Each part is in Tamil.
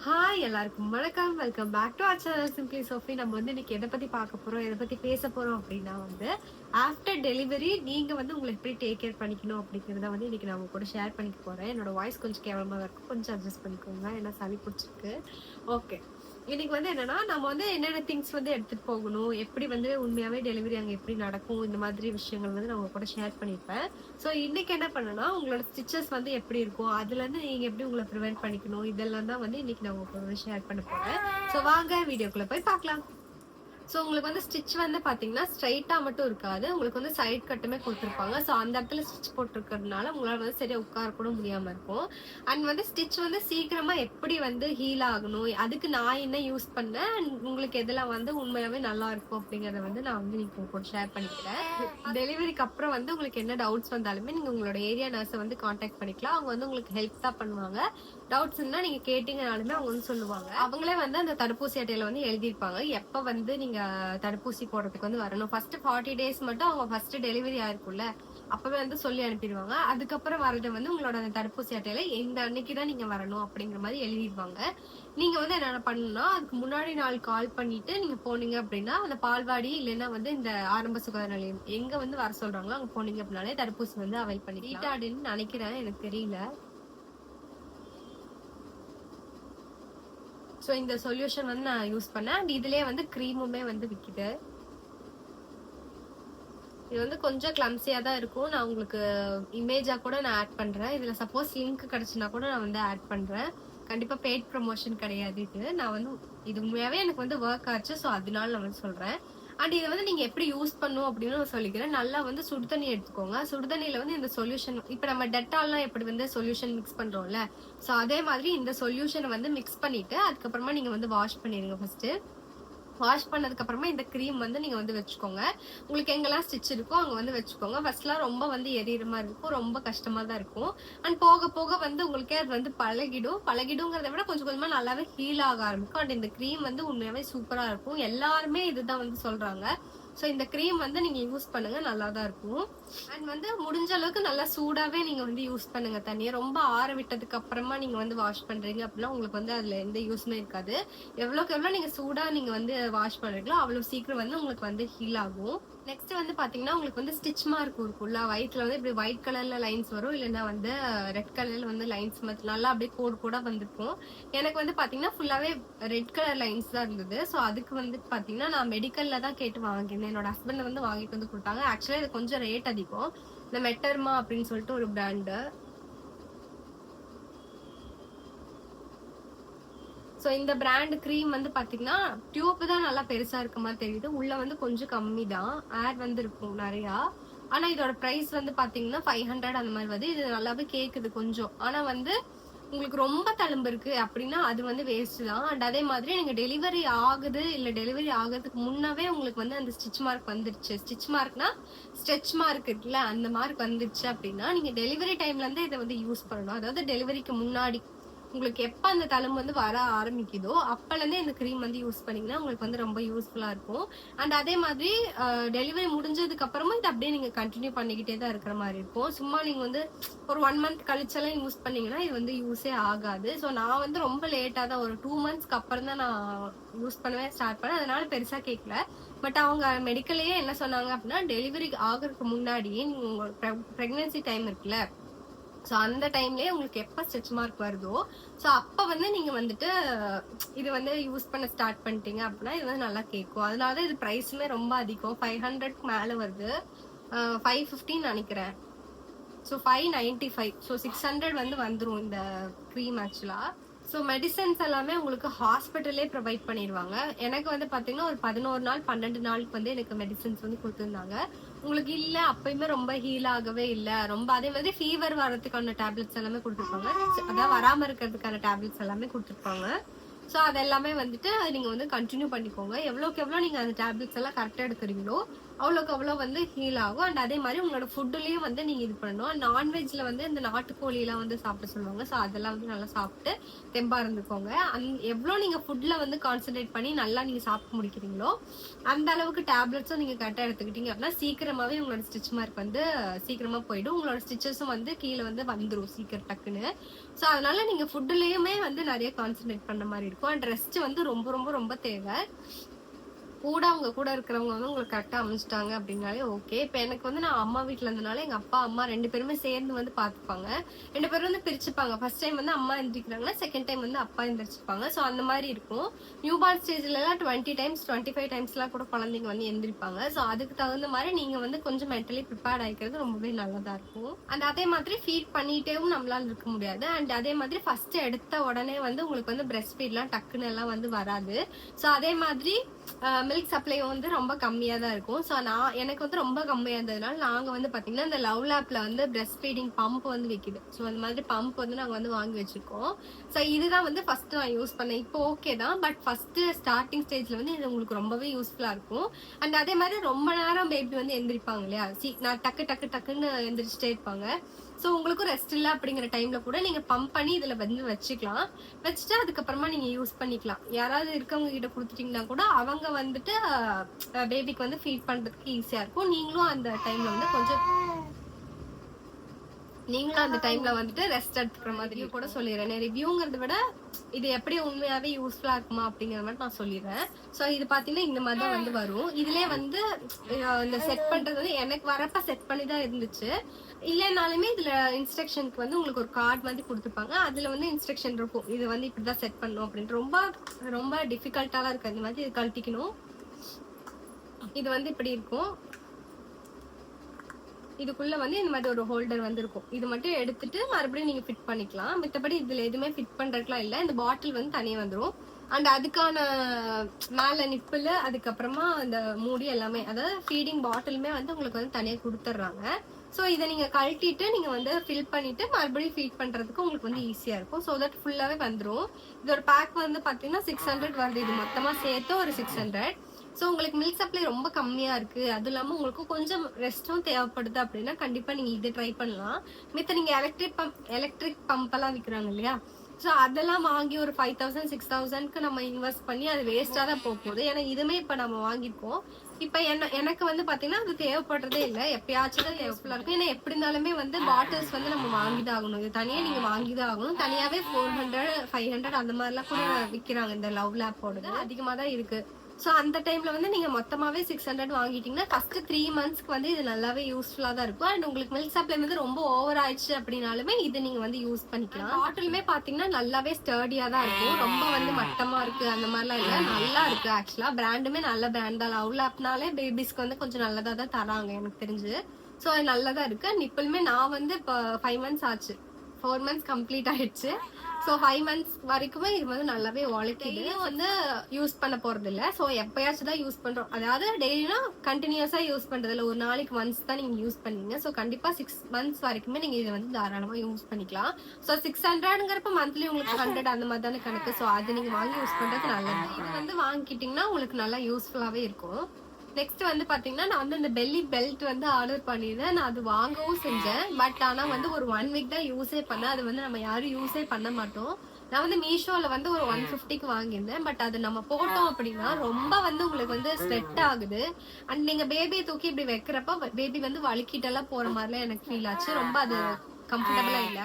ஹாய் எல்லாருக்கும் வணக்கம். Welcome back to our channel simply Sophie. நம்ம வந்து இன்னைக்கு எதை பத்தி பார்க்க போறோம், எதை பத்தி பேச போறோம் அப்படின்னா வந்து ஆஃப்டர் டெலிவரி நீங்க வந்து உங்களை எப்படி டேக் கேர் பண்ணிக்கணும் அப்படிங்கிறத வந்து இன்னைக்கு நான் உங்க கூட ஷேர் பண்ணிக்க போறேன். என்னோட வாய்ஸ் கொஞ்சம் கேவலமா இருக்கும், கொஞ்சம் அட்ஜஸ்ட் பண்ணிக்கோங்க, ஏன்னா சளி பிடிச்சிருக்கு. ஓகே, இன்னைக்கு வந்து என்னன்னா நம்ம வந்து என்னென்ன திங்ஸ் வந்து எடுத்துட்டு போகணும், எப்படி வந்து உண்மையாவே டெலிவரி அங்க எப்படி நடக்கும், இந்த மாதிரி விஷயங்கள் வந்து நான் உங்க கூட ஷேர் பண்ணிருப்பேன். ஸோ இன்னைக்கு என்ன பண்ணனா, உங்களோட ஸ்டிச்சஸ் வந்து எப்படி இருக்கும், அதுல இருந்து நீங்க எப்படி உங்களை ப்ரிவென்ட் பண்ணிக்கணும், இதெல்லாம் தான் வந்து இன்னைக்கு நான் உங்க கூட ஷேர் பண்ண போறேன். ஸோ வாங்க வீடியோக்குள்ள போய் பார்க்கலாம். ஸோ உங்களுக்கு வந்து ஸ்டிச் வந்து பார்த்தீங்கன்னா ஸ்ட்ரைட்டாக மட்டும் இருக்காது, உங்களுக்கு வந்து சைட் கட்டுமே கொடுத்துருப்பாங்க. ஸோ அந்த இடத்துல ஸ்டிச் போட்டிருக்கிறதுனால உங்களால் வந்து சரியாக உட்கார கூட முடியாமல் இருக்கும். அண்ட் வந்து ஸ்டிச் வந்து சீக்கிரமாக எப்படி வந்து ஹீல் ஆகணும், அதுக்கு நான் என்ன யூஸ் பண்ணேன், உங்களுக்கு எதெல்லாம் வந்து உண்மையாகவே நல்லா இருக்கும் அப்படிங்கிறத வந்து நான் வந்து நீங்கள் கூட ஷேர் பண்ணிக்கிறேன். டெலிவரிக்கு அப்புறம் வந்து உங்களுக்கு என்ன டவுட்ஸ் வந்தாலுமே நீங்கள் உங்களோட ஏரியா நர்ஸை வந்து காண்டாக்ட் பண்ணிக்கலாம். அவங்க வந்து உங்களுக்கு ஹெல்ப் தான் பண்ணுவாங்க. டவுட்ஸ் இருந்தா நீங்க கேட்டீங்கனாலுமே அவங்க வந்து சொல்லுவாங்க. அவங்களே வந்து அந்த தடுப்பூசி அட்டையில வந்து எழுதியிருப்பாங்க எப்ப வந்து நீங்க தடுப்பூசி போடுறதுக்கு வந்து வரணும். ஃபர்ஸ்ட் 40 days மட்டும் அவங்க ஃபர்ஸ்ட் டெலிவரி ஆயிருக்கும்ல, அப்பவே வந்து சொல்லி அனுப்பிடுவாங்க. அதுக்கப்புறம் வரது வந்து உங்களோட அந்த தடுப்பூசி அட்டையில இந்த அன்னைக்குதான் நீங்க வரணும் அப்படிங்கிற மாதிரி எழுதிடுவாங்க. நீங்க வந்து என்ன பண்ணணும்னா, அதுக்கு முன்னாடி நாள் கால் பண்ணிட்டு நீங்க போனீங்க அப்படின்னா, அந்த பால்வாடி இல்லைன்னா வந்து இந்த ஆரம்ப சுகாதார நிலையம் எங்க வந்து வர சொல்றாங்களோ அங்க போனீங்க அப்படின்னாலே தடுப்பூசி வந்து அவைல் பண்ணிக்கலாம். நினைக்கிறேன், எனக்கு தெரியல. ஸோ இந்த சொல்யூஷன் வந்து நான் யூஸ் பண்ணேன். அண்ட் இதுலயே வந்து க்ரீமுமே வந்து விற்கிது. இது வந்து கொஞ்சம் கிளம்சியா தான் இருக்கும். நான் உங்களுக்கு இமேஜா கூட நான் ஆட் பண்றேன். இதுல சப்போஸ் லிங்க் கிடைச்சுன்னா கூட நான் வந்து ஆட் பண்றேன். கண்டிப்பா பெய்ட் ப்ரமோஷன் கிடையாது இது. நான் வந்து இது உண்மையாவே எனக்கு வந்து ஒர்க் ஆச்சு. ஸோ அதனால நான் வந்து சொல்றேன். அண்ட் இதை வந்து நீங்க எப்படி யூஸ் பண்ணும் அப்படின்னு நான் சொல்லிக்கிறேன். நல்லா வந்து சுடுதண்ணி எடுத்துக்கோங்க. சுடுதண்ணியில வந்து இந்த சொல்யூஷன், இப்ப நம்ம டெட்டால்லாம் எப்படி வந்து சொல்யூஷன் மிக்ஸ் பண்றோம்ல, ஸோ அதே மாதிரி இந்த சொல்யூஷனை வந்து மிக்ஸ் பண்ணிட்டு அதுக்கப்புறமா நீங்க வந்து வாஷ் பண்ணிடுங்க. ஃபர்ஸ்ட் வாஷ் பண்ணதுக்கு அப்புறமா இந்த க்ரீம் வந்து நீங்க வந்து வச்சுக்கோங்க. உங்களுக்கு எங்கெல்லாம் ஸ்டிச் இருக்கோ அங்க வந்து வச்சுக்கோங்க. ஃபர்ஸ்ட்லாம் ரொம்ப வந்து எரியிற மாதிரி இருக்கும், ரொம்ப கஷ்டமா தான் இருக்கும். அண்ட் போக போக வந்து உங்களுக்கே அது வந்து பழகிடுங்கிறத விட கொஞ்சம் கொஞ்சமா நல்லாவே ஹீல் ஆக ஆரம்பிக்கும். அண்ட் இந்த க்ரீம் வந்து உண்மையாவே சூப்பரா இருக்கும். எல்லாருமே இதுதான் வந்து சொல்றாங்க. ஸோ இந்த க்ரீம் வந்து நீங்க யூஸ் பண்ணுங்க, நல்லா தான் இருக்கும். அண்ட் வந்து முடிஞ்ச அளவுக்கு நல்லா சூடாவே நீங்க வந்து யூஸ் பண்ணுங்க. தண்ணியை ரொம்ப ஆற விட்டதுக்கு அப்புறமா நீங்க வந்து வாஷ் பண்றீங்க அப்படின்னா உங்களுக்கு வந்து அதுல எந்த யூஸ்மே இருக்காது. எவ்வளோக்கு எவ்வளோ நீங்க சூடா நீங்க வந்து வாஷ் பண்றீங்களோ அவ்வளவு சீக்கிரம் வந்து உங்களுக்கு வந்து ஹீல் ஆகும். நெக்ஸ்ட் வந்து பாத்தீங்கன்னா உங்களுக்கு வந்து ஸ்டிச் மார்க் இருக்கும்ல, வயிற்றுல வந்து இப்படி ஒயிட் கலர்ல லைன்ஸ் வரும், இல்லைன்னா வந்து ரெட் கலர்ல வந்து லைன்ஸ் நல்லா அப்படியே கோடு கூட வந்திருக்கும். எனக்கு வந்து பாத்தீங்கன்னா ஃபுல்லாவே ரெட் கலர் லைன்ஸ் தான் இருந்தது. ஸோ அதுக்கு வந்து பாத்தீங்கன்னா நான் மெடிக்கல்ல தான் கேட்டு வாங்கினேன். என்னோட ஹஸ்பண்ட் வந்து வாங்கிட்டு வந்து கொடுத்தாங்க. ஆக்சுவலா இது கொஞ்சம் ரேட் அதிகம். இந்த மெட்டர்மா அப்படின்னு சொல்லிட்டு ஒரு பிராண்டு. ஸோ இந்த பிராண்ட் க்ரீம் வந்து பாத்தீங்கன்னா டியூப் தான் நல்லா பெருசா இருக்க மாதிரி தெரியுது, உள்ள வந்து கொஞ்சம் கம்மி தான், ஏர் வந்து இருக்கும் நிறையா. ஆனா இதோட பிரைஸ் வந்து பாத்தீங்கன்னா 500 அந்த மாதிரி வருது. இது நல்லாவே கேக்குது கொஞ்சம். ஆனா வந்து உங்களுக்கு ரொம்ப தழும்பு இருக்கு அப்படின்னா அது வந்து வேஸ்ட் தான். அண்ட் அதே மாதிரி நீங்க டெலிவரி ஆகுது இல்ல டெலிவரி ஆகிறதுக்கு முன்னாவே உங்களுக்கு வந்து அந்த ஸ்டிச் மார்க் வந்துருச்சு, ஸ்டிச் மார்க்னா ஸ்ட்ரெச் மார்க் இருக்குல்ல, அந்த மார்க் வந்துருச்சு அப்படின்னா நீங்க டெலிவரி டைம்ல இருந்து இதை வந்து யூஸ் பண்ணணும். அதாவது டெலிவரிக்கு முன்னாடி உங்களுக்கு எப்ப அந்த தழும்பு வந்து வர ஆரம்பிக்குதோ அப்பல இருந்தே இந்த க்ரீம் வந்து யூஸ் பண்ணீங்கன்னா உங்களுக்கு வந்து ரொம்ப யூஸ்ஃபுல்லா இருக்கும். அண்ட் அதே மாதிரி டெலிவரி முடிஞ்சதுக்கு அப்புறமா இது அப்படியே நீங்க கண்டினியூ பண்ணிக்கிட்டே தான் இருக்கிற மாதிரி இருக்கும். சும்மா நீங்க வந்து ஒரு 1 month கழிச்செல்லாம் யூஸ் பண்ணீங்கன்னா இது வந்து யூஸே ஆகாது. ஸோ நான் வந்து ரொம்ப லேட்டா தான், ஒரு 2 monthsக்கு அப்புறம் தான் நான் யூஸ் பண்ணவே ஸ்டார்ட் பண்ணேன். அதனால பெருசா கேட்கல. பட் அவங்க மெடிக்கல்லையே என்ன சொன்னாங்க அப்படின்னா, டெலிவரி ஆகிறதுக்கு முன்னாடியே நீங்க உங்க பிரெக்னன்சி டைம் இருக்குல்ல, ஸோ அந்த டைம்லயே உங்களுக்கு எப்போ ஸ்ட்ரெச் மார்க் வருதோ ஸோ அப்போ வந்து நீங்க வந்துட்டு இது வந்து யூஸ் பண்ண ஸ்டார்ட் பண்ணிட்டீங்க அப்படின்னா இது வந்து நல்லா கேட்கும். அதனால இது ப்ரைஸுமே ரொம்ப அதிகம், 500க்கு மேலே வருது. 550 நினைக்கிறேன். ஸோ 595, ஸோ 600 வந்து வந்துடும் இந்த க்ரீம் ஆக்சுவலா. ஸோ மெடிசன்ஸ் எல்லாமே உங்களுக்கு ஹாஸ்பிட்டலே ப்ரொவைட் பண்ணிடுவாங்க. எனக்கு வந்து பார்த்தீங்கன்னா ஒரு 11 நாள் 12 நாளுக்கு வந்து எனக்கு மெடிசன்ஸ் வந்து கொடுத்துருந்தாங்க. உங்களுக்கு இல்லை அப்பயுமே ரொம்ப ஹீல் ஆகவே இல்லை ரொம்ப, அதே மாதிரி ஃபீவர் வர்றதுக்கான டேப்லெட்ஸ் எல்லாமே கொடுத்துருப்பாங்க. அதாவது வராமல் இருக்கிறதுக்கான டேப்லெட்ஸ் எல்லாமே கொடுத்துருப்பாங்க. ஸோ அது எல்லாமே வந்துட்டு நீங்கள் வந்து கண்டினியூ பண்ணிக்கோங்க. எவ்வளோக்கு எவ்வளோ நீங்கள் அந்த டேப்லெட்ஸ் எல்லாம் கரெக்டாக எடுக்கிறீங்களோ அவ்வளோக்கு அவ்வளோ வந்து ஹீல் ஆகும். அண்ட் அதே மாதிரி உங்களோட ஃபுட்டுலயும் வந்து நீங்க இது பண்ணணும். நான்வெஜ்ல வந்து இந்த நாட்டுக்கோழி எல்லாம் வந்து சாப்பிட சொல்லுவாங்க. ஸோ அதெல்லாம் வந்து நல்லா சாப்பிட்டு தெம்பா இருந்துக்கோங்க. எவ்வளோ நீங்க ஃபுட்ல வந்து கான்சென்ட்ரேட் பண்ணி நல்லா நீங்க சாப்பிட்டு முடிக்கிறீங்களோ அந்த அளவுக்கு டேப்லெட்ஸும் நீங்க கரெக்டா எடுத்துக்கிட்டீங்க அப்படின்னா சீக்கிரமாவே உங்களோட ஸ்டிச் மார்க் வந்து சீக்கிரமா போயிடும். உங்களோட ஸ்டிச்சஸும் வந்து கீழே வந்து வந்துடும் சீக்கிரம் டக்குன்னு. ஸோ அதனால நீங்க ஃபுட்டுலயுமே வந்து நிறைய கான்சென்ட்ரேட் பண்ண மாதிரி இருக்கும். அண்ட் ரெஸ்ட் வந்து ரொம்ப ரொம்ப ரொம்ப தேவை. கூட அவங்க கூட இருக்கிறவங்க வந்து உங்களுக்கு கரெக்டா அமைச்சிட்டாங்க அப்படின்னாலே ஓகே. இப்ப எனக்கு வந்து நான் அம்மா வீட்டுல இருந்தனால எங்க அப்பா அம்மா 2 பேருமே சேர்ந்து வந்து பாத்துப்பாங்க. 2 பேரும் வந்து பிரிச்சுப்பாங்க. ஃபர்ஸ்ட் டைம் வந்து அம்மா எந்திரிக்கிறாங்கன்னா செகண்ட் டைம் வந்து அப்பா எந்திரிச்சுப்பாங்க. ஸோ அந்த மாதிரி இருக்கும். நியூ பார்ன் ஸ்டேஜ்ல எல்லாம் 20 டைம்ஸ் 25 டைம்ஸ் எல்லாம் கூட குழந்தைங்க வந்து எந்திரிப்பாங்க. ஸோ அதுக்கு தகுந்த மாதிரி நீங்க வந்து கொஞ்சம் மென்டலி ப்ரிப்பேர்ட் ஆகிக்கிறது ரொம்பவே நல்லதா இருக்கும். அண்ட் அதே மாதிரி ஃபீட் பண்ணிட்டேவும் நம்மளால இருக்க முடியாது. அண்ட் அதே மாதிரி ஃபர்ஸ்ட் எடுத்த உடனே வந்து உங்களுக்கு வந்து பிரெஸ்ட் ஃபீட்லாம் டக்குன்னு எல்லாம் வந்து வராது. ஸோ அதே மாதிரி மில்க் சப்ளை வந்து ரொம்ப கம்மியா தான் இருக்கும். ஸோ எனக்கு வந்து ரொம்ப கம்மியா இருந்ததுனால நாங்க வந்து பாத்தீங்கன்னா இந்த லவ் லேப்ல வந்து பிரெஸ்ட் ஃபீடிங் பம்ப் வந்து விக்குது. ஸோ அந்த மாதிரி பம்ப் வந்து நாங்க வந்து வாங்கி வச்சிருக்கோம். ஸோ இதுதான் வந்து ஃபர்ஸ்ட் நான் யூஸ் பண்ணேன். இப்போ ஓகே தான், பட் ஃபர்ஸ்ட் ஸ்டார்டிங் ஸ்டேஜ்ல வந்து இது உங்களுக்கு ரொம்பவே யூஸ்ஃபுல்லா இருக்கும். அண்ட் அதே மாதிரி ரொம்ப நேரம் பேபி வந்து எந்திரிப்பாங்க இல்லையா, நான் டக்கு டக்கு டக்குன்னு எந்திரிச்சிட்டே இருப்பாங்க. ஸோ உங்களுக்கும் ரெஸ்ட் இல்லை அப்படிங்கிற டைம்ல கூட நீங்க பம்ப் பண்ணி இதுல வந்து வச்சுக்கலாம். வச்சுட்டு அதுக்கப்புறமா நீங்க யூஸ் பண்ணிக்கலாம். யாராவது இருக்கவங்க கிட்ட கொடுத்துட்டீங்கன்னா கூட அவங்க வந்துட்டு பேபிக்கு வந்து ஃபீட் பண்றதுக்கு ஈஸியா இருக்கும். நீங்களும் அந்த டைம்ல வந்துட்டு ரெஸ்ட் எடுத்துக்கிற மாதிரி கூட சொல்லிடுறேன். ரிவ்யூங்கிறத விட இது எப்படி உண்மையாவே யூஸ்ஃபுல்லா இருக்குமா அப்படிங்கிற மாதிரி நான் சொல்லிடுறேன். ஸோ இது பாத்தீங்கன்னா இந்த மாதிரி தான் வந்து வரும். இதுலயே வந்து இந்த செட் பண்றது வந்து எனக்கு வரப்ப செட் பண்ணி தான் இருந்துச்சு. இல்லைனாலுமே இதுல இன்ஸ்ட்ரக்ஷனுக்கு வந்து உங்களுக்கு ஒரு கார்டு வந்து கொடுத்துருப்பாங்க. அதுல வந்து இன்ஸ்ட்ரக்ஷன் இருக்கும், இது வந்து இப்படிதான் செட் பண்ணணும் அப்படின்ட்டு. ரொம்ப ரொம்ப டிஃபிகல்ட்டாலாம் இருக்கு. இந்த மாதிரி இது கழட்டிக்கணும். இது வந்து இப்படி இருக்கும். இதுக்குள்ள வந்து இந்த மாதிரி ஒரு ஹோல்டர் வந்து இருக்கும். இது மட்டும் எடுத்துட்டு மறுபடியும் நீங்க ஃபிட் பண்ணிக்கலாம். மத்தபடி இதுல எதுவுமே ஃபிட் பண்றதுக்குலாம் இல்ல. இந்த பாட்டில் வந்து தனியா வந்துடும். அண்ட் அதுக்கான மேல நிப்பிள், அதுக்கப்புறமா அந்த மூடி எல்லாமே, அதாவது ஃபீடிங் பாட்டிலுமே வந்து உங்களுக்கு வந்து தனியா கொடுத்துட்றாங்க. ஸோ இதை நீங்க கழட்டிட்டு நீங்க வந்து ஃபில் பண்ணிட்டு மறுபடியும் ஃபீட் பண்றதுக்கு உங்களுக்கு வந்து ஈஸியா இருக்கும். ஸோ தட் ஃபுல்லாவே வந்துடும். இதோட பேக் வந்து பாத்தீங்கன்னா 600 வருது. இது மொத்தமா சேர்த்து ஒரு 600. ஸோ உங்களுக்கு மில்க் சப்ளை ரொம்ப கம்மியா இருக்கு, அது இல்லாம உங்களுக்கு கொஞ்சம் ரெஸ்டும் தேவைப்படுது அப்படின்னா கண்டிப்பா நீங்க இதை ட்ரை பண்ணலாம். மித்த நீங்க எலக்ட்ரிக் பம்ப் எல்லாம் விற்கிறாங்க இல்லையா, ஸோ அதெல்லாம் வாங்கி ஒரு 5000 6000க்கு நம்ம இன்வெஸ்ட் பண்ணி அது வேஸ்டா தான் போகுது. ஏன்னா இதுமே இப்ப நம்ம வாங்கிருக்கோம். இப்ப எனக்கு வந்து பாத்தீங்கன்னா அது தேவைப்படுறதே இல்லை, எப்பயாச்சும் தான் தேவைப்படா இருக்கும். ஏன்னா எப்படி இருந்தாலுமே வந்து பாட்டில்ஸ் வந்து நம்ம வாங்கிதான் ஆகணும். இது தனியா நீங்க வாங்கிதான் ஆகணும். தனியாவே 400 500 அந்த மாதிரிலாம் கூட விற்கிறாங்க. இந்த லவ் லேப்போட அதிகமா தான் இருக்கு. ஸோ அந்த டைம்ல வந்து நீங்க மொத்தமாவே 600 வாங்கிட்டீங்கன்னா ஃபர்ஸ்ட் 3 மந்த்ஸ்க்கு வந்து இது நல்லாவே யூஸ்ஃபுல்லா தான் இருக்கும். அண்ட் உங்களுக்கு மில்க் சப்ளை வந்து ரொம்ப ஓவர் ஆயிடுச்சு அப்படின்னாலுமே இது நீங்க வந்து யூஸ் பண்ணிக்கலாம். பாட்டிலுமே பாத்தீங்கன்னா நல்லாவே ஸ்டர்டியா தான் இருக்கும். ரொம்ப வந்து மட்டமா இருக்கு அந்த மாதிரிலாம் இல்ல, நல்லா இருக்கு. ஆக்சுவலா பிராண்டுமே நல்ல பிராண்ட் தான். லவ் லேப்னாலே பேபிஸ்க்கு வந்து கொஞ்சம் நல்லதா தான் தராங்க எனக்கு தெரிஞ்சு. ஸோ அது நல்லதா இருக்கு. அண்ட் இப்பவுமே நான் வந்து இப்போ 5 மந்த்ஸ் ஆச்சு, 4 மந்த்ஸ் கம்ப்ளீட் ஆயிடுச்சு. ஸோ 5 மந்த்ஸ் வரைக்குமே இது வந்து நல்லாவே உழைக்குது. வந்து யூஸ் பண்ண போறது இல்லை. ஸோ எப்பயாச்சும் தான் யூஸ் பண்றோம். அதாவது டெய்லினா கண்டினியூஸா யூஸ் பண்றது இல்லை, ஒரு நாளைக்கு ஒன்ஸ் தான் நீங்க யூஸ் பண்ணீங்க. ஸோ கண்டிப்பா 6 மந்த்ஸ் வரைக்குமே நீங்க இதை வந்து தாராளமா யூஸ் பண்ணிக்கலாம். ஸோ 600ங்கிறப்ப மந்த்லி உங்களுக்கு 100 அந்த மாதிரி தானே கணக்கு. ஸோ அது நீங்க வாங்கி யூஸ் பண்றது நல்லது. இது வந்து வாங்கிக்கிட்டீங்கன்னா உங்களுக்கு நல்லா யூஸ்ஃபுல்லாவே இருக்கும். நெக்ஸ்ட் வந்து பாத்தீங்கன்னா நான் வந்து இந்த பெல்லி பெல்ட் வந்து ஆர்டர் பண்ணியிருந்தேன். நான் அது வாங்கவும் செஞ்சேன். பட் ஆனா வந்து ஒரு 1 வீக் தான் யூஸே பண்ணேன். அது வந்து நம்ம யாரும் யூஸே பண்ண மாட்டோம். நான் வந்து மீஷோல வந்து ஒரு 150க்கு வாங்கியிருந்தேன். பட் அது நம்ம போட்டோம் அப்படின்னா ரொம்ப வந்து உங்களுக்கு வந்து ஸ்வெட் ஆகுது. அண்ட் நீங்க பேபியை தூக்கி இப்படி வைக்கிறப்ப பேபி வந்து வலிக்கிட்டெல்லாம் போற மாதிரிலாம் எனக்கு ஃபீல் ஆச்சு. ரொம்ப அது கம்ஃபர்டபுளா இல்ல,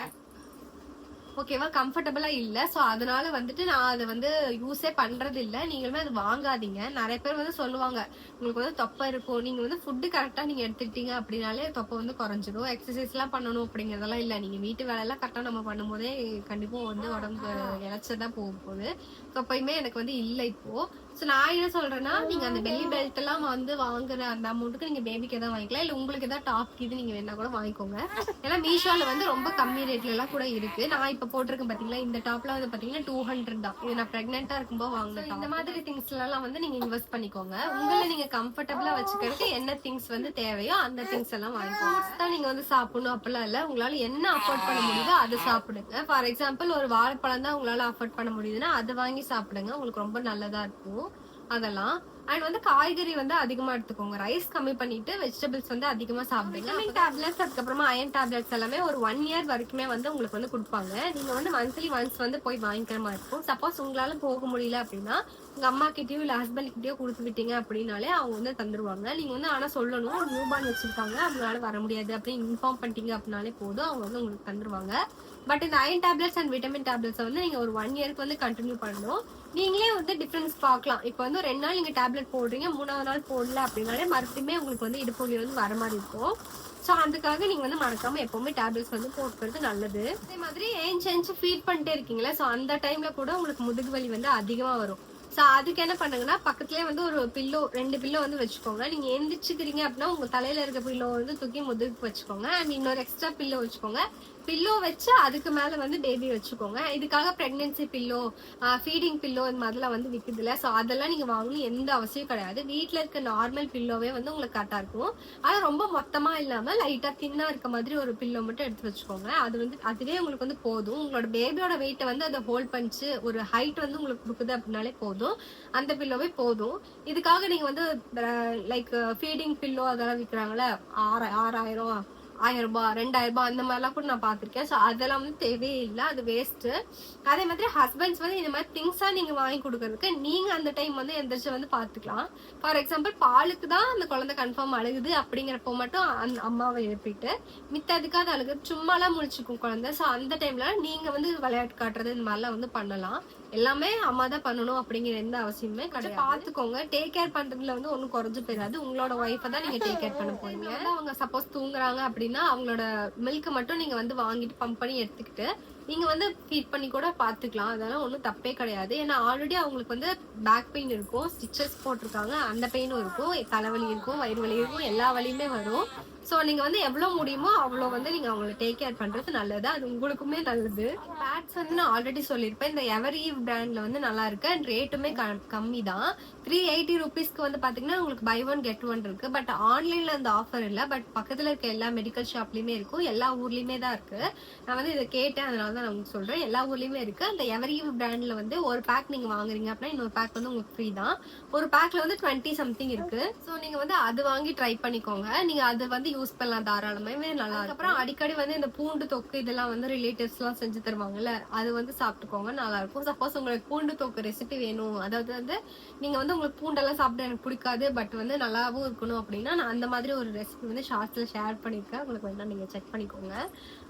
ஓகேவா, கம்ஃபர்டபுளா இல்ல. சோ அதனால வந்துட்டு நான் அதை வந்து யூஸே பண்றது இல்ல. நீங்களுமே அது வாங்காதீங்க. நிறைய பேர் வந்து சொல்லுவாங்க உங்களுக்கு வந்து தொப்பை இருக்கும், நீங்க வந்து ஃபுட்டு கரெக்டா நீங்க எடுத்துக்கிட்டீங்க அப்படின்னாலே தொப்பை வந்து குறைஞ்சிடும். எக்ஸசைஸ் எல்லாம் பண்ணணும் அப்படிங்கறதெல்லாம் இல்ல. நீங்க வீட்டு வேலை எல்லாம் கரெக்டா நம்ம பண்ணும் போதே கண்டிப்பா வந்து உடம்பு இழைச்சதான் போக போகுது. தொப்பையுமே எனக்கு வந்து இல்லை இப்போ. சோ நான் என்ன சொல்றேன்னா, நீங்க அந்த பெல்லி பெல்ட் எல்லாம் வந்து வாங்குற அந்த அமௌண்ட்டுக்கு நீங்க பேபிக்கு எதாவது வாங்கிக்கலாம். இல்ல உங்களுக்கு ஏதாவது டாப் இது நீங்க வேணா கூட வாங்கிக்கோங்க. ஏன்னா மீஷோல வந்து ரொம்ப கம்மி ரேட்ல எல்லாம் கூட இருக்கு. நான் இப்ப போட்டிருக்கேன் பாத்தீங்களா, இந்த டாப்ல வந்து பாத்தீங்கன்னா 200 தான். இது நான் பிரெக்னெண்டா இருக்கும்போது வாங்கின. இந்த மாதிரி திங்ஸ் எல்லாம் வந்து நீங்க இன்வெஸ்ட் பண்ணிக்கோங்க. உங்களை நீங்க கம்ஃபர்டபுளா வச்சுக்கிறதுக்கு என்ன திங்ஸ் வந்து தேவையோ அந்த திங்ஸ் எல்லாம் வாங்கிக்கோங்க. நீங்க வந்து சாப்பிடணும் அப்படிலாம் இல்ல. உங்களால என்ன அஃபோர்ட் பண்ண முடியுதோ அதை சாப்பிடுங்க. ஃபார் எக்ஸாம்பிள் ஒரு வாழைப்பழம் தான் உங்களால அஃபோர்ட் பண்ண முடியுதுன்னா அதை வாங்கி சாப்பிடுங்க. உங்களுக்கு ரொம்ப நல்லதா இருக்கும் அதெல்லாம். அண்ட் வந்து காய்கறி வந்து அதிகமா எடுத்துக்கோங்க. ரைஸ் கம்மி பண்ணிட்டு வெஜிடபிள்ஸ் வந்து அதிகமா சாப்பிடுங்க. விட்டமின் டேப்லெட்ஸ் அதுக்கப்புறமா அயன் டேப்லெட்ஸ் எல்லாமே ஒரு 1 இயர் வரைக்குமே வந்து உங்களுக்கு வந்து கொடுப்பாங்க. நீங்க வந்து மந்த்லி ஒன்ஸ் வந்து போய் வாங்கிக்கிற மாதிரி இருக்கும். சப்போஸ் உங்களால போக முடியல அப்படின்னா உங்க அம்மா கிட்டயோ இல்ல ஹஸ்பண்ட் கிட்டயோ கொடுத்து விட்டீங்க அப்படின்னாலே அவங்க வந்து தந்துருவாங்க. நீங்க வந்து ஆனா சொல்லணும் நியூ பார்ன் வச்சிருக்காங்க அவங்களால வர முடியாது அப்படின்னு இன்ஃபார்ம் பண்ணிட்டீங்க அப்படின்னாலே போதும், அவங்க வந்து உங்களுக்கு தந்துருவாங்க. பட் இந்த iron tablets and vitamin tablets வந்து நீங்க ஒரு 1 இயருக்கு வந்து கண்டினியூ பண்ணணும். நீங்களே வந்து டிஃபரன்ஸ் பார்க்கலாம். இப்போ வந்து 2 நாள் நீங்க டேப்லெட் போடுறீங்க, 3வது நாள் போடல அப்படின்னாலே மறுபடியுமே உங்களுக்கு வந்து இடுப்பு வலி வந்து வர மாதிரி இருக்கும். ஸோ அதுக்காக நீங்க வந்து மறக்காம எப்பவுமே டேப்லெட்ஸ் வந்து போட்டுக்கிறது நல்லது. அதே மாதிரி ஏஞ்சி ஃபீட் பண்ணிட்டே இருக்கீங்களா, ஸோ அந்த டைம்ல கூட உங்களுக்கு முதுகு வலி வந்து அதிகமா வரும். ஸோ அதுக்கு என்ன பண்ணுங்கன்னா பக்கத்துலேயே வந்து ஒரு பில்லோ 2 பில்லோ வந்து வச்சுக்கோங்க. நீங்க எந்திரிச்சுக்கிறீங்க அப்படின்னா உங்க தலையில இருக்க பில்லோ வந்து தூக்கி முதுகுக்கு வச்சுக்கோங்க. அண்ட் இன்னொரு எக்ஸ்ட்ரா பில்லோ வச்சுக்கோங்க. பில்லோ வச்சு அதுக்கு மேல வந்து பேபி வச்சுக்கோங்க. இதுக்காக பிரெக்னன்சி பில்லோ, ஃபீடிங் பில்லோ இந்த மாதிரிலாம் வந்து விக்குது இல்ல, ஸோ அதெல்லாம் நீங்க வாங்கணும் எந்த அவசியம் கிடையாது. வீட்டுல இருக்க நார்மல் பில்லோவே வந்து உங்களுக்கு கரெக்டா இருக்கும். ஆனா ரொம்ப மொத்தமா இல்லாம லைட்டா தின்னா இருக்க மாதிரி ஒரு பில்லோ மட்டும் எடுத்து வச்சுக்கோங்க. அது வந்து அதுவே உங்களுக்கு வந்து போதும். உங்களோட பேபியோட வெயிட்டை வந்து அதை ஹோல்ட் பண்ணிச்சு ஒரு ஹைட் வந்து உங்களுக்கு கொடுக்குது அப்படின்னாலே போதும், அந்த பில்லோவே போதும். இதுக்காக நீங்க வந்து லைக் ஃபீடிங் பில்லோ அதெல்லாம் விற்கிறாங்களே 6000 1000 ரூபாய் 2000 ரூபாய் அந்த மாதிரிலாம் கூட நான் பாத்திருக்கேன். ஸோ அதெல்லாம் வந்து தேவையே இல்லை, அது வேஸ்ட். அதே மாதிரி ஹஸ்பண்ட்ஸ் வந்து இந்த மாதிரி திங்ஸா நீங்க வாங்கி கொடுக்கறதுக்கு நீங்க அந்த டைம் வந்து எந்திரிச்சு வந்து பாத்துக்கலாம். ஃபார் எக்ஸாம்பிள் பாலுக்கு தான் அந்த குழந்தை கன்ஃபார்ம் அழுகுது அப்படிங்கிறப்போ மட்டும் அந்த அம்மாவை எழுப்பிட்டு மித்ததுக்காக அழுகு சும்மாலாம் முழிச்சுக்கும் குழந்தை. ஸோ அந்த டைம்ல நீங்க வந்து விளையாட்டு காட்டுறது இந்த மாதிரிலாம் வந்து பண்ணலாம். எல்லாமே அம்மா தான் பண்ணணும் அப்படிங்கிற எந்த அவசியமே கிடையாது. பாத்துக்கோங்க, டேக் கேர் பண்றதுல வந்து ஒன்னும் குறைஞ்சு போயிடாது. உங்களோட ஒய்ஃபை தான் நீங்க டேக் கேர் பண்ண போறீங்க. அவங்க சப்போஸ் தூங்குறாங்க அப்படின்னா அவங்களோட மில்க் மட்டும் நீங்க வந்து வாங்கிட்டு பம்ப் பண்ணி எடுத்துக்கிட்டு நீங்க வந்து ஃபீட் பண்ணி கூட பாத்துக்கலாம். அதெல்லாம் ஒன்றும் தப்பே கிடையாது. ஏன்னா ஆல்ரெடி அவங்களுக்கு வந்து பேக் பெயின் இருக்கும், ஸ்டிச்சஸ் போட்டிருக்காங்க, அந்த பெயினும் இருக்கும், தலைவலி இருக்கும், வயிறு வலி இருக்கும், எல்லா வலியுமே வரும். ஸோ நீங்க வந்து எவ்வளவு முடியுமோ அவ்வளோ வந்து நீங்க அவங்களை டேக் கேர் பண்றது நல்லது, அது உங்களுக்குமே நல்லது. பேட்ஸ் வந்து நான் ஆல்ரெடி சொல்லியிருப்பேன், இந்த எவர்ஈவ் பிராண்ட்ல வந்து நல்லா இருக்கு அண்ட் ரேட்டுமே கம்மி தான். 380 ருபீஸ்க்கு வந்து பாத்தீங்கன்னா உங்களுக்கு பை 1 கெட் 1 இருக்கு. பட் ஆன்லைன்ல அந்த ஆஃபர் இல்ல, பட் பக்கத்துல இருக்க எல்லா மெடிக்கல் ஷாப்லயுமே இருக்கும், எல்லா ஊர்லயுமே தான் இருக்கு. நான் வந்து இதை கேட்டேன், அதனால தான் நான் உங்களுக்கு சொல்றேன், எல்லா ஊர்லயுமே இருக்கு. அந்த எவர்ஈவ் பிராண்ட்ல வந்து ஒரு பேக் நீங்க வாங்குறீங்க அப்படின்னா இன்னொரு பேக் வந்து உங்களுக்கு ஃப்ரீ தான். ஒரு பேக்ல வந்து 20 சம்திங் இருக்கு. ஸோ நீங்க வந்து அது வாங்கி ட்ரை பண்ணிக்கோங்க. நீங்க அது வந்து யூஸ் பண்ணலாம் தாராளமாவே, நல்லா இருக்கு. அப்புறம் அடிக்கடி வந்து இந்த பூண்டு தொக்கு இதெல்லாம் வந்து ரிலேட்டிவ்ஸ் எல்லாம் செஞ்சு தருவாங்கல்ல, அது வந்து சாப்பிட்டுக்கோங்க, நல்லா இருக்கும். சப்போஸ் உங்களுக்கு பூண்டு தொக்கு ரெசிபி வேணும், அதாவது வந்து நீங்க வந்து உங்களுக்கு பூண்டெல்லாம் சாப்பிட எனக்கு பிடிக்காது பட் வந்து நல்லாவும் இருக்கணும் அப்படின்னா நான் அந்த மாதிரி ஒரு ரெசிபி வந்து ஷார்ட்ஸ்ல ஷேர் பண்ணிருக்கேன், உங்களுக்கு வேணா நீங்க செக் பண்ணிக்கோங்க.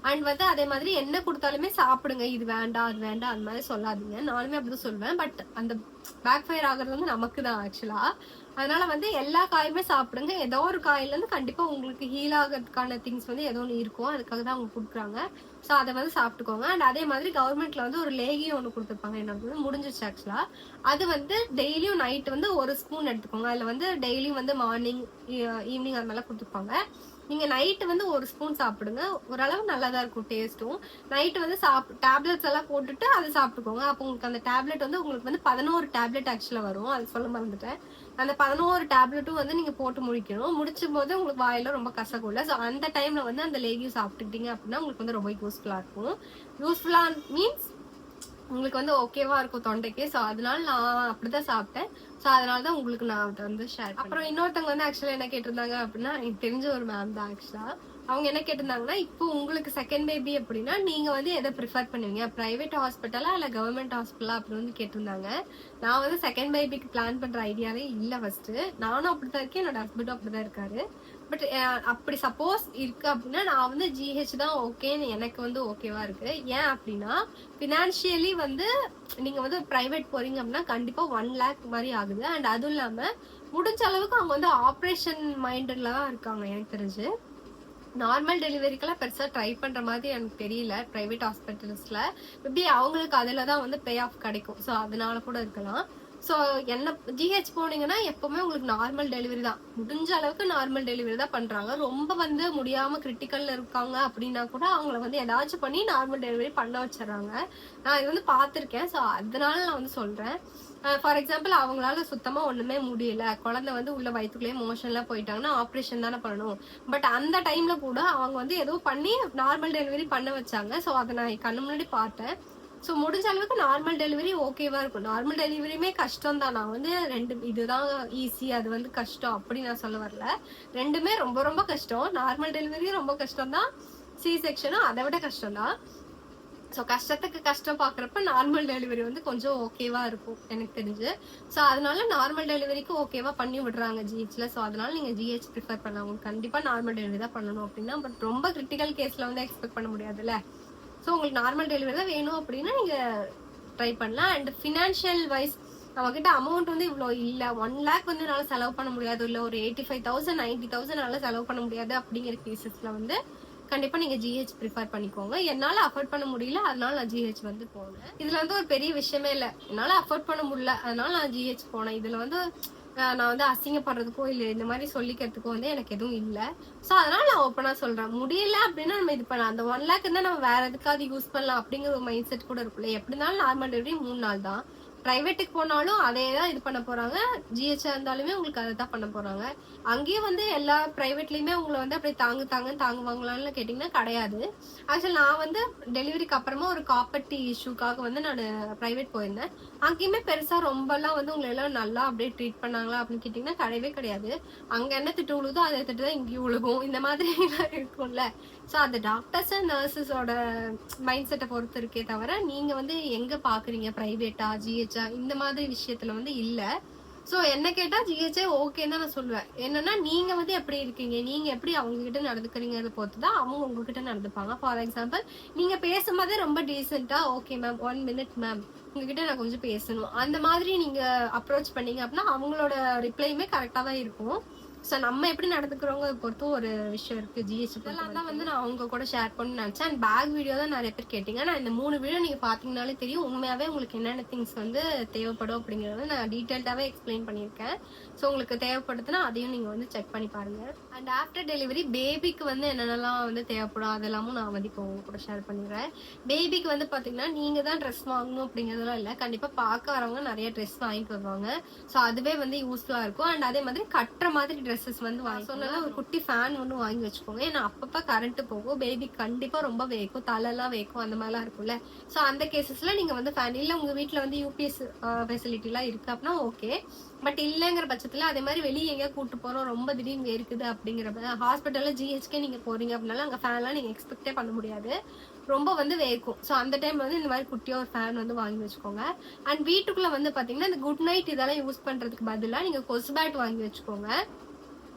அண்ட் வந்து அதே மாதிரி என்ன கொடுத்தாலுமே சாப்பிடுங்க, இது வேண்டாம் அது வேண்டாம் அந்த மாதிரி சொல்லாதீங்க. நானுமே அப்படிதான் சொல்லுவேன், பட் அந்த பேக் ஃபயர் ஆகுறது வந்து நமக்கு தான் ஆக்சுவலா. அதனால வந்து எல்லா காயுமே சாப்பிடுங்க. ஏதோ ஒரு காயில இருந்து கண்டிப்பா உங்களுக்கு ஹீல் ஆகிறதுக்கான திங்ஸ் வந்து ஏதோ ஒன்று இருக்கும், அதுக்காக தான் அவங்க கொடுக்குறாங்க. ஸோ அதை வந்து சாப்பிட்டுக்கோங்க. அண்ட் அதே மாதிரி கவர்மெண்ட்ல வந்து ஒரு லேகியம் ஒன்று கொடுத்துருப்பாங்க, எனக்கு வந்து முடிஞ்சிச்சு ஆக்சுவலா. அது வந்து டெய்லியும் நைட் வந்து ஒரு ஸ்பூன் எடுத்துக்கோங்க. அதில் வந்து டெய்லியும் வந்து மார்னிங் ஈவினிங் அது மாதிரிலாம் கொடுத்துருப்பாங்க. நீங்க நைட்டு வந்து ஒரு ஸ்பூன் சாப்பிடுங்க, ஓரளவு நல்லாதான் இருக்கும் டேஸ்ட்டும். நைட்டு வந்து டேப்லெட்ஸ் எல்லாம் போட்டுட்டு அதை சாப்பிட்டுக்கோங்க. அப்போ உங்களுக்கு அந்த டேப்லெட் வந்து உங்களுக்கு வந்து 11 டேப்லெட் ஆக்சுவலா வரும், அது சொல்ல மறந்துட்டேன். அந்த 11 டேப்லெட்டும் வந்து நீங்க போட்டு முடிக்கணும். முடிச்சும் போது உங்களுக்கு வாயில ரொம்ப கசக்கும்ல, ஸோ அந்த டைம்ல வந்து அந்த லேகியம் சாப்பிட்டுக்கிட்டீங்க அப்படின்னா உங்களுக்கு வந்து ரொம்ப யூஸ்ஃபுல்லா இருக்கும். யூஸ்ஃபுல்லா மீன்ஸ் உங்களுக்கு வந்து ஓகேவா இருக்கும் தொண்டைக்கு. ஸோ அதனால நான் அப்படிதான் சாப்பிட்டேன். ஸோ அதனாலதான் உங்களுக்கு நான் வந்து ஷேர். அப்புறம் இன்னொருத்தவங்க வந்து ஆக்சுவலா என்ன கேட்டிருந்தாங்க அப்படின்னா, எனக்கு தெரிஞ்ச ஒரு மேம் தான் ஆக்சுவலா. அவங்க என்ன கேட்டிருந்தாங்கன்னா, இப்போ உங்களுக்கு செகண்ட் பேபி அப்படின்னா நீங்க வந்து எதை ப்ரிஃபர் பண்ணுவீங்க, பிரைவேட் ஹாஸ்பிட்டலா இல்ல கவர்மெண்ட் ஹாஸ்பிட்டலா அப்படின்னு வந்து கேட்டிருந்தாங்க. நான் வந்து செகண்ட் பேபிக்கு பிளான் பண்ற ஐடியாவே இல்ல ஃபர்ஸ்ட். நானும் அப்படிதான் இருக்கேன், என்னோட ஹஸ்பண்டும் அப்படிதான் இருக்காரு. பட் அப்படி சப்போஸ் இருக்கு அப்படின்னா நான் வந்து ஜிஹெச் தான் ஓகேன்னு எனக்கு வந்து ஓகேவா இருக்கு. ஏன் அப்படின்னா பினான்சியலி வந்து நீங்க வந்து பிரைவேட் போறீங்க அப்படின்னா கண்டிப்பா 1 lakh மாதிரி ஆகுது. அண்ட் அதுவும் இல்லாம முடிஞ்ச அளவுக்கு அவங்க வந்து ஆப்ரேஷன் மைண்டட்ல தான் இருக்காங்க. எனக்கு தெரிஞ்சு நார்மல் டெலிவரிக்கெல்லாம் பெருசா ட்ரை பண்ற மாதிரி எனக்கு தெரியல பிரைவேட் ஹாஸ்பிட்டல்ஸ்ல. மேபி அவங்களுக்கு அதுல தான் வந்து பே ஆஃப் கிடைக்கும், ஸோ அதனால கூட இருக்கலாம். ஸோ என்ன ஜிஹெச் போனீங்கன்னா எப்பவுமே உங்களுக்கு நார்மல் டெலிவரி தான், முடிஞ்ச அளவுக்கு நார்மல் டெலிவரி தான் பண்றாங்க. ரொம்ப வந்து முடியாம கிரிட்டிக்கல்ல இருக்காங்க அப்படின்னா கூட அவங்கள வந்து ஏதாச்சும் பண்ணி நார்மல் டெலிவரி பண்ண வச்சிடறாங்க. நான் இது வந்து பார்த்துருக்கேன். ஸோ அதனால நான் வந்து சொல்றேன். ஃபார் எக்ஸாம்பிள் அவங்களால சுத்தமா ஒண்ணுமே முடியல, குழந்தை வந்து உள்ள வயிற்றுக்குள்ளேயே மோஷன்லாம் போயிட்டாங்கன்னா ஆப்ரேஷன் தானே பண்ணணும். பட் அந்த டைம்ல கூட அவங்க வந்து ஏதோ பண்ணி நார்மல் டெலிவரி பண்ண வச்சாங்க. ஸோ அதை நான் கண்ணு முன்னாடி பார்த்தேன். ஸோ முடிஞ்ச அளவுக்கு நார்மல் டெலிவரி ஓகேவா இருக்கும். நார்மல் டெலிவரியுமே கஷ்டம் தான். நான் வந்து 2 இதுதான் ஈஸி, அது வந்து கஷ்டம் அப்படி நான் சொல்ல வரல. 2மே ரொம்ப ரொம்ப கஷ்டம். நார்மல் டெலிவரியும் ரொம்ப கஷ்டம் தான், சி செக்ஷனும் அதை விட கஷ்டம் தான். ஸோ கஷ்டத்துக்கு கஷ்டம் பார்க்குறப்ப நார்மல் டெலிவரி வந்து கொஞ்சம் ஓகேவா இருக்கும் எனக்கு தெரிஞ்சு. ஸோ அதனால நார்மல் டெலிவரிக்கு ஓகேவா பண்ணி விடுறாங்க ஜிஹெச்ல. ஸோ அதனால நீங்கள் ஜிஹெச் ப்ரிஃபர் பண்ணலாம். உங்களுக்கு கண்டிப்பாக நார்மல் டெலிவரி தான் பண்ணணும் அப்படின்னா, பட் ரொம்ப கிரிட்டிக்கல் கேஸில் வந்து எக்ஸ்பெக்ட் பண்ண முடியாதுல்ல. ஸோ உங்களுக்கு நார்மல் டெலிவரி தான் வேணும் அப்படின்னா நீங்கள் ட்ரை பண்ணலாம். அண்ட் ஃபினான்ஷியல் வைஸ் நம்மக்கிட்ட அமௌண்ட் வந்து இவ்வளோ இல்லை, 1 lakh வந்து என்னால் செலவு பண்ண முடியாது, இல்லை ஒரு 85,000 90,000 என்னால் செலவு பண்ண முடியாது அப்படிங்கிற கேசஸில் வந்து கண்டிப்பா நீங்க ஜிஹெச் ப்ரிஃபர் பண்ணிக்கோங்க. என்னால அஃபோர்ட் பண்ண முடியல, அதனால நான் ஜிஹெச் வந்து போனேன். இதுல வந்து ஒரு பெரிய விஷயமே இல்லை, என்னால அஃபோர்ட் பண்ண முடியல அதனால நான் ஜிஹெச் போனேன். இதுல வந்து நான் வந்து அசிங்கப்படுறதுக்கோ இல்லை இந்த மாதிரி சொல்லிக்கிறதுக்கோ வந்து எனக்கு எதுவும் இல்லை. ஸோ அதனால நான் ஓப்பனா சொல்றேன், முடியல அப்படின்னா நம்ம இது பண்ணலாம். அந்த 1 lakh இருந்தா நம்ம வேற எதுக்காவது யூஸ் பண்ணலாம் அப்படிங்கிற ஒரு மைண்ட் செட் கூட இருக்குல்ல. எப்படி இருந்தாலும் நார்மல் டெலிவரி 3 நாள் தான். பிரைவேட்டுக்கு போனாலும் அதே தான் இது பண்ண போறாங்க. ஜிஹெச்ஆ இருந்தாலுமே உங்களுக்கு அதை தான் பண்ண போறாங்க. அங்கேயும் வந்து எல்லா பிரைவேட்லயுமே உங்களை வந்து அப்படியே தாங்குவாங்களான்னு கேட்டீங்கன்னா கிடையாது. ஆக்சுவலி நான் வந்து டெலிவரிக்கு அப்புறமா ஒரு காப்பர்ட்டி இஷ்யூக்காக வந்து நான் பிரைவேட் போயிருந்தேன். அங்கேயுமே பெருசா ரொம்பலாம் வந்து உங்களை எல்லாம் நல்லா அப்படியே ட்ரீட் பண்ணாங்களா அப்படின்னு கேட்டீங்கன்னா கிடையவே கிடையாது. அங்க என்ன திட்டு விழுதோ அதை திட்டு தான் இங்கேயும் விழுகும், இந்த மாதிரி எல்லாம் இருக்கும்ல. ஸோ அந்த டாக்டர்ஸ் அண்ட் நர்சஸோட மைண்ட் செட்டை பொறுத்து இருக்கே தவிர நீங்க வந்து எங்க பாக்குறீங்க, பிரைவேட்டா ஜிஹெச்ஆ இந்த மாதிரி விஷயத்துல வந்து இல்ல. ஸோ என்ன கேட்டா ஜிஹெச்ஏ ஓகேன்னு தான் நான் சொல்லுவேன். என்னன்னா நீங்க வந்து எப்படி இருக்கீங்க, நீங்க எப்படி அவங்க கிட்ட நடந்துக்கிறீங்கிறத பொறுத்து தான் அவங்க உங்ககிட்ட நடந்துப்பாங்க. ஃபார் எக்ஸாம்பிள் நீங்க பேசும்போதே ரொம்ப டீசெண்டா ஓகே மேம் 1 minute மேம் உங்ககிட்ட நான் கொஞ்சம் பேசணும் அந்த மாதிரி நீங்க அப்ரோச் பண்ணீங்க அப்படின்னா அவங்களோட ரிப்ளையுமே கரெக்டா தான் இருக்கும். ஸோ நம்ம எப்படி நடந்துக்கிறோங்க பொறுத்து ஒரு விஷயம் இருக்கு. ஜிஹெச் இதெல்லாம் தான் வந்து நான் அவங்க கூட ஷேர் பண்ணி நினைச்சேன். அண்ட் பேக் வீடியோ தான் நிறைய பேர் கேட்டீங்க. நான் இந்த 3 வீடியோ நீங்க பாத்தீங்கன்னாலே தெரியும் உண்மையாவே உங்களுக்கு என்னென்ன திங்ஸ் வந்து தேவைப்படும் அப்படிங்கறத நான் டீடைல்டாவே எக்ஸ்பிளைன் பண்ணியிருக்கேன். ஸோ உங்களுக்கு தேவைப்படுதுன்னா அதையும் நீங்க வந்து செக் பண்ணி பாருங்க. அண்ட் ஆஃப்டர் டெலிவரி பேபிக்கு வந்து என்னென்னலாம் வந்து தேவைப்படும் அதெல்லாமும் நான் வந்து இப்போ உங்க கூட ஷேர் பண்ணிடுறேன். பேபிக்கு வந்து பாத்தீங்கன்னா நீங்க தான் ட்ரெஸ் வாங்கணும் அப்படிங்கறதெல்லாம் இல்லை, கண்டிப்பா பார்க்க வரவங்க நிறைய ட்ரெஸ் வாங்கிட்டு வருவாங்க. ஸோ அதுவே வந்து யூஸ்ஃபுல்லா இருக்கும். அண்ட் அதே மாதிரி கட்டுற மாதிரி ட்ரெஸ்ஸஸ் வந்து வாங்கி சொன்னால ஒரு குட்டி ஃபேன் ஒன்று வாங்கி வச்சுக்கோங்க. ஏன்னா அப்பப்போ கரண்ட் போகும், பேபி கண்டிப்பா ரொம்ப வேக்கும், தலைலாம் வேக்கும், அந்த மாதிரிலாம் இருக்கும்ல. ஸோ அந்த கேசஸ்ல நீங்க வந்து ஃபேன் இல்லை உங்க வீட்டில் வந்து யூபிஎஸ் ஃபெசிலிட்டிலாம் இருக்கு அப்படின்னா ஓகே. பட் இல்லைங்கிற பட்சத்துல அதே மாதிரி வெளியே எங்கேயா கூட்டு போறோம் ரொம்ப திடீர்னு வேர்க்குது அப்படிங்கிறப்ப ஹாஸ்பிட்டல்ல ஜிஹெச்கே நீங்க போறீங்க அப்படின்னாலும் அங்கே ஃபேன்லாம் நீங்க எக்ஸ்பெக்டே பண்ண முடியாது, ரொம்ப வந்து வேர்க்கும். ஸோ அந்த டைம் வந்து இந்த மாதிரி குட்டியா ஒரு ஃபேன் வந்து வாங்கி வச்சுக்கோங்க. அண்ட் வீட்டுக்குள்ள வந்து பாத்தீங்கன்னா இந்த குட் நைட் இதெல்லாம் யூஸ் பண்றதுக்கு பதிலாக நீங்க கொசு பேட் வாங்கி வச்சுக்கோங்க.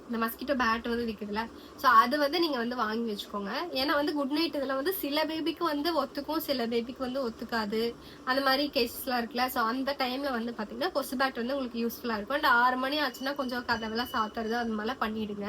இந்த மஸ்கிட்டோ பேட் வந்து விற்குதுல, ஸோ அது வந்து நீங்க வந்து வாங்கி வச்சுக்கோங்க. ஏன்னா வந்து குட் நைட் இதுல வந்து சில பேபிக்கு வந்து ஒத்துக்கும், சில பேபிக்கு வந்து ஒத்துக்காது, அந்த மாதிரி கேசஸ்லாம் இருக்குல்ல. ஸோ அந்த டைம்ல வந்து பாத்தீங்கன்னா கொசு பேட் வந்து உங்களுக்கு யூஸ்ஃபுல்லா இருக்கும். அண்ட் 6 மணி ஆச்சுன்னா கொஞ்சம் கதவெல்லாம் சாத்துறது அந்த மாதிரிலாம் பண்ணிடுங்க.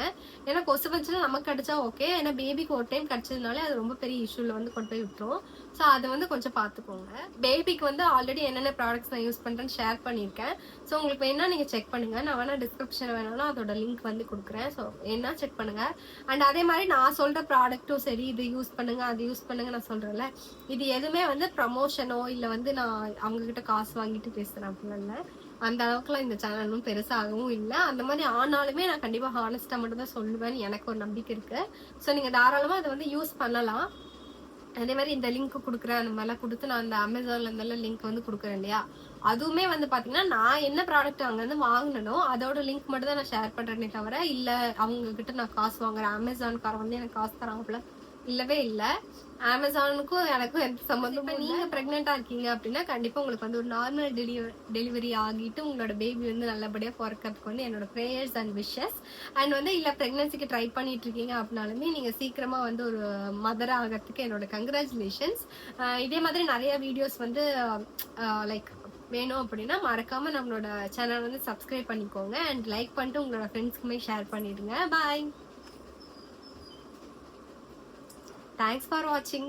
ஏன்னா கொசு வச்சுன்னா நமக்கு கடிச்சா ஓகே, ஏன்னா பேபிக்கு ஒரு டைம் கடிச்சதுனாலே அது ரொம்ப பெரிய இஷ்யூல வந்து கொண்டு போய் விட்டுரும். ஸோ அதை வந்து கொஞ்சம் பார்த்துக்கோங்க. பேபிக்கு வந்து ஆல்ரெடி என்னென்ன ப்ராடக்ட்ஸ் நான் யூஸ் பண்றேன்னு ஷேர் பண்ணியிருக்கேன். ஸோ உங்களுக்கு வேணா நீங்க செக் பண்ணுங்க, நான் வேணா டிஸ்கிரிப்ஷன் வேணாலும் அதோட லிங்க் வந்து கொடுக்குறேன். ஸோ என்ன செக் பண்ணுங்க. அண்ட் அதே மாதிரி நான் சொல்ற ப்ராடக்ட்டும் சரி, இது யூஸ் பண்ணுங்க அது யூஸ் பண்ணுங்க நான் சொல்றேன்ல, இது எதுவுமே வந்து ப்ரமோஷனோ இல்லை வந்து நான் அவங்க கிட்ட காசு வாங்கிட்டு பேசுறேன் அப்படின்னா இல்லை. அந்த அளவுக்குலாம் இந்த சேனலும் பெருசாகவும் இல்லை. அந்த மாதிரி ஆனாலுமே நான் கண்டிப்பா ஹானஸ்டா மட்டும் தான் சொல்லுவேன்னு எனக்கு ஒரு நம்பிக்கை இருக்கு. ஸோ நீங்க தாராளமா அதை வந்து யூஸ் பண்ணலாம். அதே மாதிரி இந்த லிங்க் கொடுக்குறேன் அந்த மாதிரிலாம் கொடுத்து நான் அந்த அமேசான்ல இருந்தாலும் லிங்க் வந்து கொடுக்குறேன் இல்லையா, அதுவுமே வந்து பாத்தீங்கன்னா நான் என்ன ப்ராடக்ட் அங்க இருந்து வாங்கினோ அதோட லிங்க் மட்டும் தான் நான் ஷேர் பண்றேனே தவிர இல்ல அவங்க கிட்ட நான் காசு வாங்குறேன், அமேசான்காரன் வந்து எனக்கு காசு தராங்கப்பல இல்லவே இல்லை. அமேசானுக்கும் எனக்கும் எந்த சம்மந்தமும். நீங்க பிரெக்னெண்டா இருக்கீங்க அப்படின்னா கண்டிப்பா உங்களுக்கு வந்து ஒரு நார்மல் டெலிவரி ஆகிட்டு உங்களோட பேபி வந்து நல்லபடியா பிறக்கிறதுக்கு வந்து என்னோட ப்ரேயர்ஸ் அண்ட் விஷஸ். அண்ட் வந்து இல்ல பிரெக்னன்சிக்கு ட்ரை பண்ணிட்டு இருக்கீங்க அப்படின்னாலுமே நீங்க சீக்கிரமா வந்து ஒரு மதர் ஆகிறதுக்கு என்னோட கங்க்ராச்சுலேஷன்ஸ். இதே மாதிரி நிறைய வீடியோஸ் வந்து லைக் வேணும் அப்படின்னா மறக்காம நம்மளோட சேனல் வந்து சப்ஸ்கிரைப் பண்ணிக்கோங்க. அண்ட் லைக் பண்ணிட்டு உங்களோட ஃப்ரெண்ட்ஸ்க்குமே ஷேர் பண்ணிடுங்க. பாய். Thanks for watching.